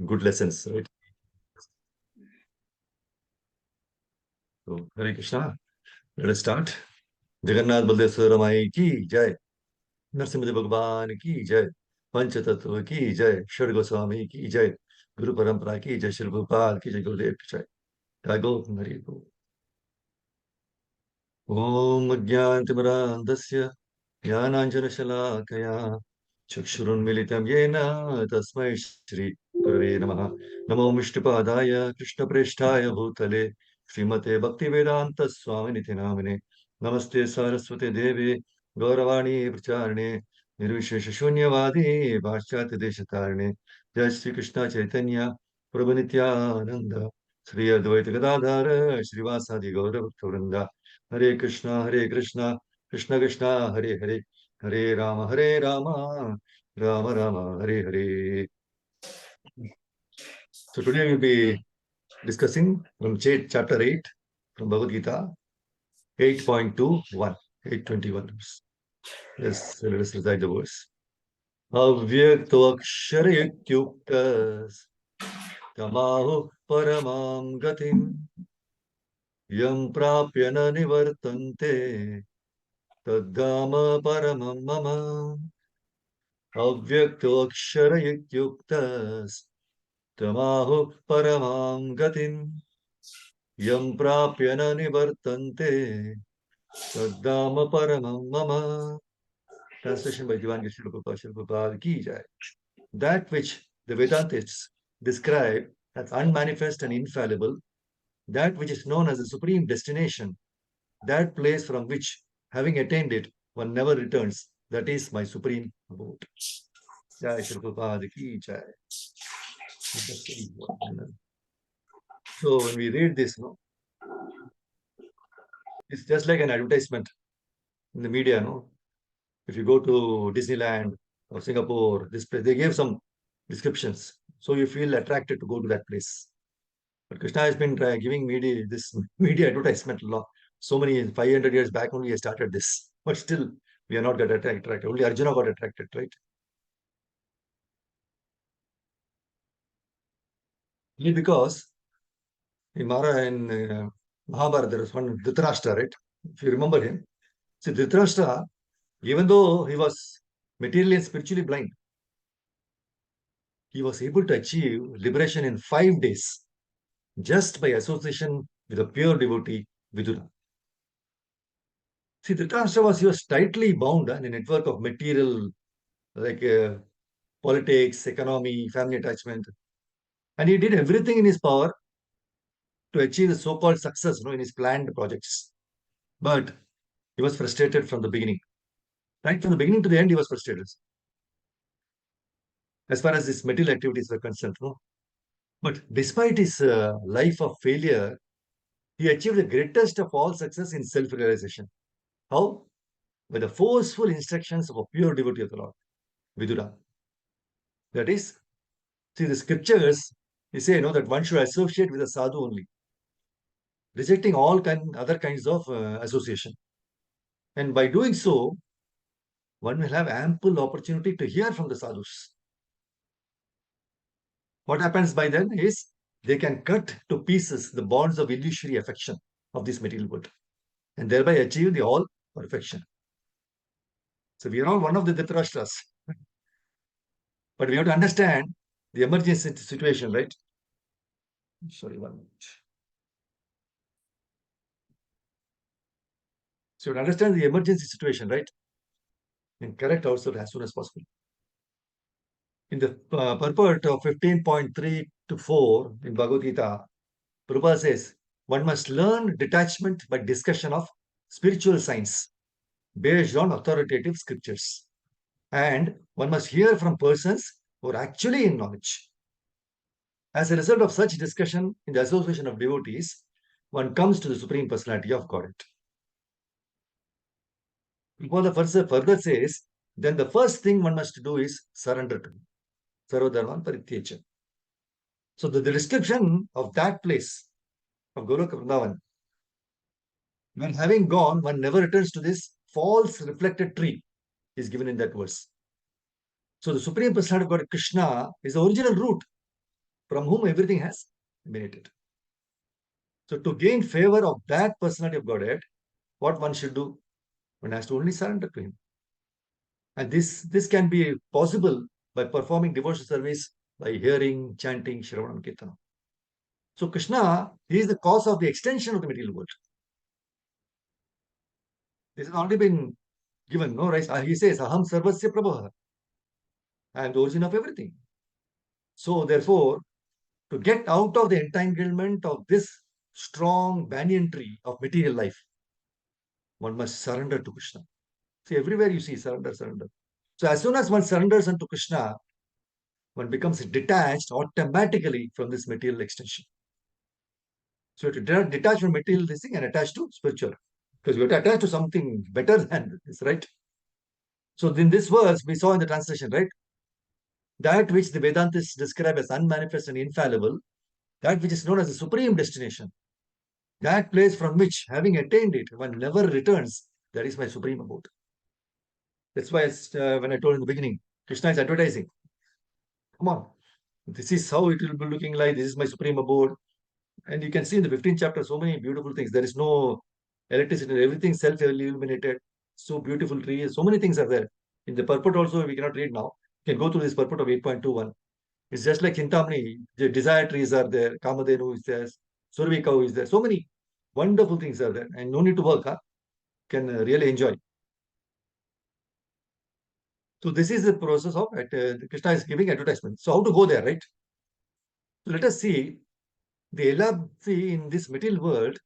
Good lessons, right? So, Hare Krishna. Let us start. Jagannath Baldev Ramai की जय, नरसिंह भगवान की जय, पंच तत्व की जय, षड गोस्वामी की जय, गुरु परंपरा की जय, श्री भोपाल की जय, गुरुदेव की जय। Tagore Hare Go. Om Ajnantimirandasya Jnananjanashalakaya Chakshurunmilitam Yena Tasmai Shri Gurave Namaha. Namo Vishnupadaya Krishnapresthaya Bhutale Srimate Bhaktivedanta Swaminiti Namine. Namaste Saraswate Devi Gauravani Pracharine Nirvishesha Shunyavadi Paschati Deshatarine. Jai Shri Krishna Chaitanya Prabhu Nityananda Sri Advaita Gadadhara Srivasadi Gaura Bhakta Hare Krishna Krishna Krishna, Hare Hare, Hare Rama, Rama Rama, Hare Hare. So today we'll be discussing from chapter 8 from Bhagavad Gita, 8.21, 821. Yes, let us recite the verse. Avyaktoksharayuktayuktas tamahu paramam gatim yam prapya na nivartante tadgama paramam mama. Avyaktoksharayuktayuktas tamahu paramam gatim yam prapya na nivartante tadgama paramam mama. Translation by Divan Gishri Prabhupada ki jai. That which the Vedantists describe as unmanifest and infallible, that which is known as the supreme destination, that place from which, having attained it, one never returns, that is my supreme abode. Jai Shri Prabhupada ki jai. So when we read this, no, it's just like an advertisement in the media, no. If you go to Disneyland or Singapore, this place, they gave some descriptions. So you feel attracted to go to that place. But Krishna has been giving media this media advertisement a lot. So many 500 years back only he started this. But still, we are not got attracted. Only Arjuna got attracted, right? Only because in Mara in Mahabharata, there was one Dhritarashtra, right? If you remember him. See, Dhritarashtra, even though he was materially and spiritually blind, he was able to achieve liberation in 5 days just by association with a pure devotee, Vidura. See, Dhritarashtra he was tightly bound in a network of material, like politics, economy, family attachment. And he did everything in his power to achieve the so-called success in his planned projects. But he was frustrated from the beginning. Right from the beginning to the end, he was frustrated as far as his material activities were concerned. No? But despite his life of failure, he achieved the greatest of all success in self-realization. How? By the forceful instructions of a pure devotee of the Lord, Vidura. That is, see, the scriptures, they say, that one should associate with a sadhu only, rejecting all other kinds of association. And by doing so, one will have ample opportunity to hear from the sadhus. What happens by then is they can cut to pieces the bonds of illusory affection of this material world and thereby achieve the all perfection. So we are all one of the Dhritarashtras. But we have to understand the emergency situation, right? Sorry, 1 minute. So to understand the emergency situation, right? And correct ourselves as soon as possible. In the purport of 15.3 to 4 in Bhagavad Gita, Prabhupada says, one must learn detachment by discussion of spiritual science based on authoritative scriptures. And one must hear from persons who are actually in knowledge. As a result of such discussion in the association of devotees, one comes to the Supreme Personality of Godhead. Prabhupada further says, then the first thing one must do is surrender to him. Sarvadharman Parityecha. So the description of that place of Goloka Vrindavan, when having gone, one never returns to this false reflected tree, is given in that verse. So the Supreme Personality of God, Krishna, is the original root. from whom everything has emanated. So to gain favor of that personality of Godhead, what one should do? One has to only surrender to him. And this can be possible by performing devotional service, by hearing, chanting, Shravanam, Kirtanam. So Krishna, he is the cause of the extension of the material world. This has already been given, no, right? He says, Aham Sarvasya Prabha. I am the origin of everything. So therefore, to get out of the entanglement of this strong banyan tree of material life, one must surrender to Krishna. See, everywhere you see surrender, surrender. So as soon as one surrenders unto Krishna, one becomes detached automatically from this material extension. So to detach from material this thing and attach to spiritual. Because you have to attach to something better than this, right? So in this verse, we saw in the translation, right? That which the Vedantists describe as unmanifest and infallible, that which is known as the supreme destination, that place from which, having attained it, one never returns, that is my supreme abode. That's why when I told in the beginning, Krishna is advertising. Come on, this is how it will be looking like. This is my supreme abode. And you can see in the 15th chapter so many beautiful things. There is no electricity, everything self-illuminated. So beautiful trees, so many things are there. In the purport also, we cannot read now. You can go through this purport of 8.21. It's just like Chintamani, the desire trees are there, Kamadhenu is there, Survi cow is there. So many wonderful things are there. And no need to work, huh? Can really enjoy. So this is the process of Krishna is giving advertisement. So how to go there, right? So let us see see in this material world,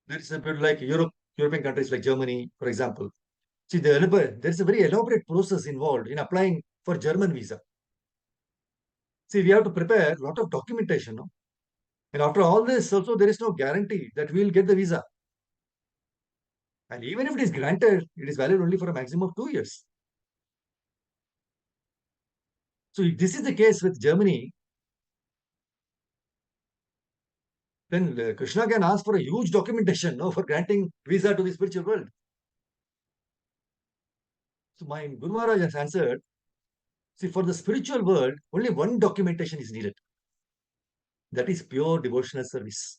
there's a bit like European countries like Germany, for example. See, there's a very elaborate process involved in applying for German visa. See, we have to prepare a lot of documentation, no? And after all this, also there is no guarantee that we will get the visa. And even if it is granted, it is valid only for a maximum of 2 years. So if this is the case with Germany, then Krishna can ask for a huge documentation, no, for granting visa to the spiritual world. So my Guru Maharaj has answered, see, for the spiritual world, only one documentation is needed. That is pure devotional service.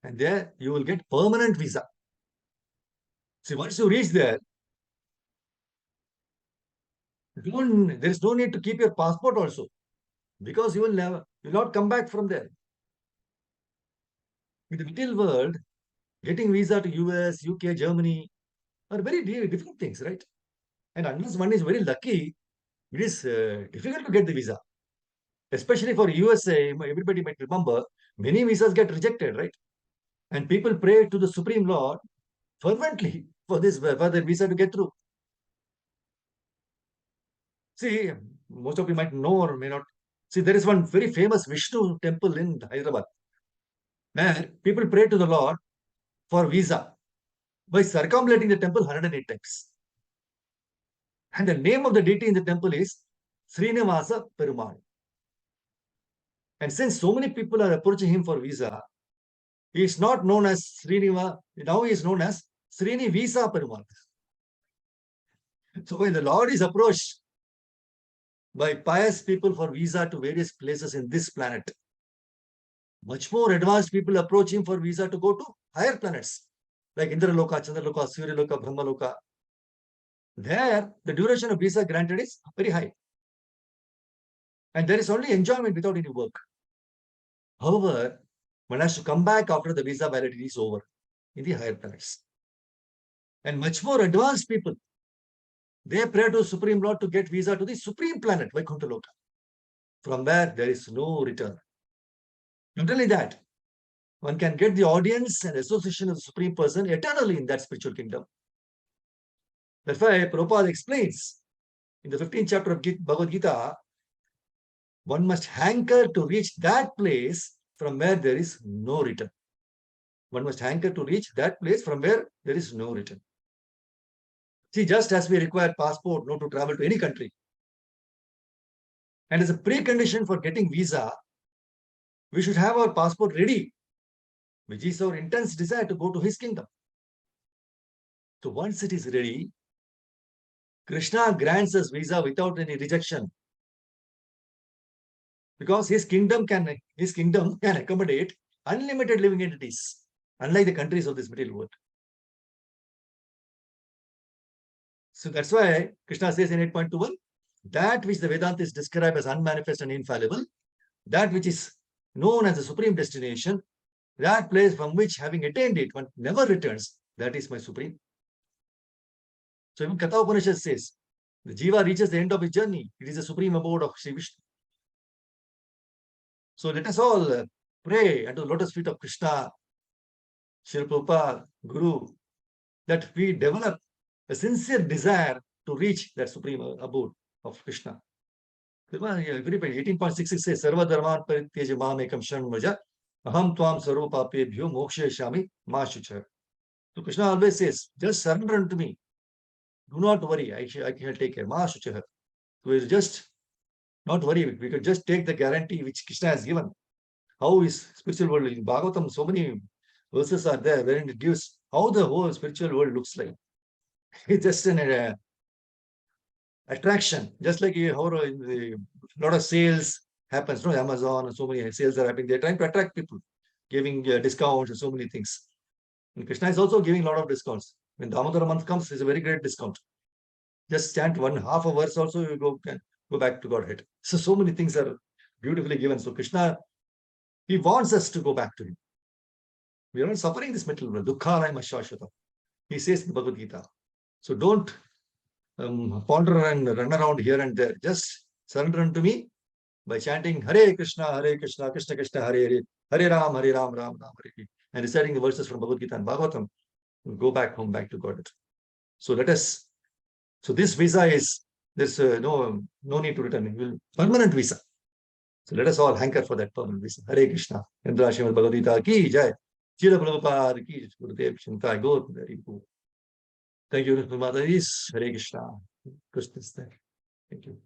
And there you will get permanent visa. See, once you reach there, there is no need to keep your passport also, because you will not come back from there. In the material world, getting visa to US, UK, Germany are very different things, right? And unless one is very lucky, it is difficult to get the visa. Especially for USA, everybody might remember, many visas get rejected, right? And people pray to the Supreme Lord fervently for their visa to get through. See, most of you might know or may not. See, there is one very famous Vishnu temple in Hyderabad, where people pray to the Lord for visa by circumambulating the temple 108 times. And the name of the deity in the temple is Srinivasa Perumal. And since so many people are approaching him for visa, he is not known as Srinivasa, now he is known as Srinivasa Perumal. So when the Lord is approached by pious people for visa to various places in this planet, much more advanced people approach him for visa to go to higher planets like Indraloka, Chandraloka, Suryaloka, Brahmaloka. There, the duration of visa granted is very high. And there is only enjoyment without any work. However, one has to come back after the visa validity is over in the higher planets. And much more advanced people, they pray to Supreme Lord to get visa to the Supreme Planet, Vaikuntha Loka. From where there is no return. Not only that, one can get the audience and association of the Supreme Person eternally in that spiritual kingdom. That's why Prabhupada explains in the 15th chapter of Bhagavad Gita, one must hanker to reach that place from where there is no return. One must hanker to reach that place from where there is no return. See, just as we require passport not to travel to any country, and as a precondition for getting visa, we should have our passport ready, which is our intense desire to go to his kingdom. So once it is ready, Krishna grants us visa without any rejection. Because his kingdom can accommodate unlimited living entities, unlike the countries of this material world. So that's why Krishna says in 8.21, that which the Vedantis describe as unmanifest and infallible, that which is known as the supreme destination, that place from which, having attained it, one never returns, that is my supreme. So even Katha Upanishad says, the jiva reaches the end of his journey. It is the supreme abode of Sri Vishnu. So let us all pray unto the lotus feet of Krishna, Sri Prabhupada, Guru, that we develop a sincere desire to reach that supreme abode of Krishna. 18.66 says, Sarva Dharman Parityaja Mam Ekam Sharanam Vraja, Aham Tvam Sarva Papebhyo Mokshayashami Ma Shucha. So Krishna always says, just surrender unto me. Do not worry, I can take care. Ma Shucha. So we'll just not worry. We could just take the guarantee which Krishna has given. How is spiritual world? In Bhagavatam, so many verses are there wherein it gives how the whole spiritual world looks like. It's just an attraction, just like how in the lot of sales happens, no, Amazon and so many sales are happening. They're trying to attract people, giving discounts and so many things. And Krishna is also giving a lot of discounts. When Damodara month comes, it's a very great discount. Just chant one half a verse also, you can go back to Godhead. So many things are beautifully given. So Krishna, he wants us to go back to him. We are not suffering this material world. Dukkha Shashvata. He says in Bhagavad Gita. So don't ponder and run around here and there. Just surrender unto me by chanting Hare Krishna, Krishna Krishna, Hare Hare, Hare Ram, Ram Ram, Hare, and reciting the verses from Bhagavad Gita and Bhagavatam. Go back home, back to God. So let us. So this visa is there's no need to return. Permanent visa. So let us all hanker for that permanent visa. Hare Krishna. Indra Srimad Bhagavad Gita ki jai. Chira Prabhupada ki Gurudev Shintai Go. Thank you, Mataji. Hare Krishna. Krishna is there. Thank you.